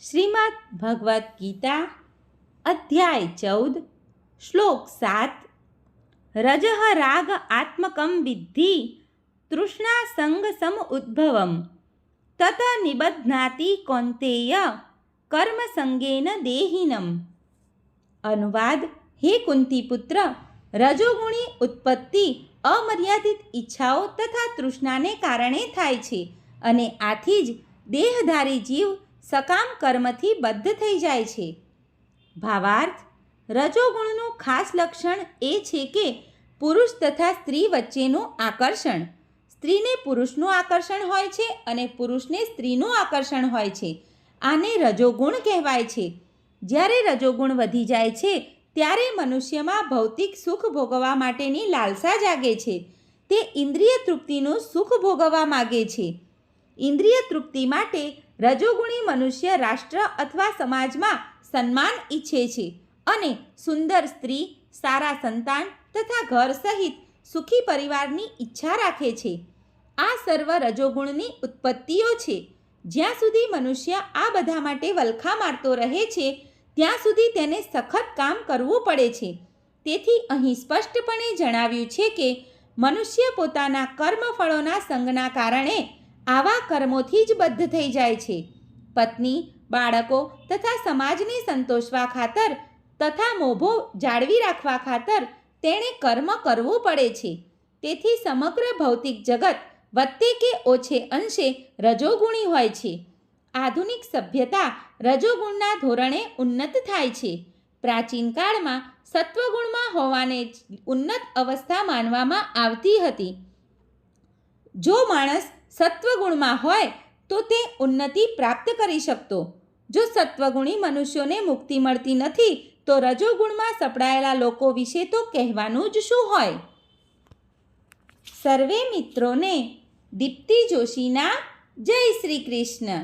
શ્રીમદ્ ભગવદ્ ગીતા અધ્યાય 14 શ્લોક 7 રજઃ રાગ આત્મકમ વિદ્ધિ તૃષ્ણા સંગ સમ ઉદ્ભવમ તત નિબધ્નાતિ કૌંતેય કર્મ સંગેન દેહિનમ. અનુવાદ: હે કુંતીપુત્ર, રજોગુણી ઉત્પત્તિ અમર્યાદિત ઈચ્છાઓ તથા તૃષ્ણાને કારણે થાય છે અને આથી જ દેહધારી જીવ સકામ કર્મથી બદ્ધ થઈ જાય છે. ભાવાર્થ: રજોગુણનું ખાસ લક્ષણ એ છે કે પુરુષ તથા સ્ત્રી વચ્ચેનું આકર્ષણ. સ્ત્રીને પુરુષનું આકર્ષણ હોય છે અને પુરુષને સ્ત્રીનું આકર્ષણ હોય છે. આને રજોગુણ કહેવાય છે. જ્યારે રજોગુણ વધી જાય છે ત્યારે મનુષ્યમાં ભૌતિક સુખ ભોગવવા માટેની લાલસા જાગે છે. તે ઇન્દ્રિય તૃપ્તિનું સુખ ભોગવવા માગે છે. ઇન્દ્રિય તૃપ્તિ માટે રજોગુણી મનુષ્ય રાષ્ટ્ર અથવા સમાજમાં સન્માન ઈચ્છે છે અને સુંદર સ્ત્રી, સારા સંતાન તથા ઘર સહિત સુખી પરિવારની ઈચ્છા રાખે છે. આ સર્વ રજોગુણની ઉત્પત્તિઓ છે. જ્યાં સુધી મનુષ્ય આ બધા માટે વલખા મારતો રહે છે ત્યાં સુધી તેને સખત કામ કરવું પડે છે. તેથી અહીં સ્પષ્ટપણે જણાવ્યું છે કે મનુષ્ય પોતાના કર્મફળોના સંગના કારણે આવા કર્મોથી જ બદ્ધ થઈ જાય છે. પત્ની, બાળકો તથા સમાજને સંતોષવા ખાતર તથા મોભો જાળવી રાખવા ખાતર તેણે કર્મ કરવું પડે છે. તેથી સમગ્ર ભૌતિક જગત વધતે કે ઓછે અંશે રજોગુણી હોય છે. આધુનિક સભ્યતા રજોગુણના ધોરણે ઉન્નત થાય છે. પ્રાચીન કાળમાં સત્વગુણમાં હોવાને જ ઉન્નત અવસ્થા માનવામાં આવતી હતી. જો માણસ સત્વગુણમાં હોય તો તે ઉન્નતિ પ્રાપ્ત કરી શકતો. જો સત્વગુણી મનુષ્યોને મુક્તિ મળતી નથી તો રજોગુણમાં સપડાયેલા લોકો વિશે તો કહેવાનું જ શું હોય. સર્વે મિત્રોને દીપ્તિ જોશીના જય શ્રી કૃષ્ણ.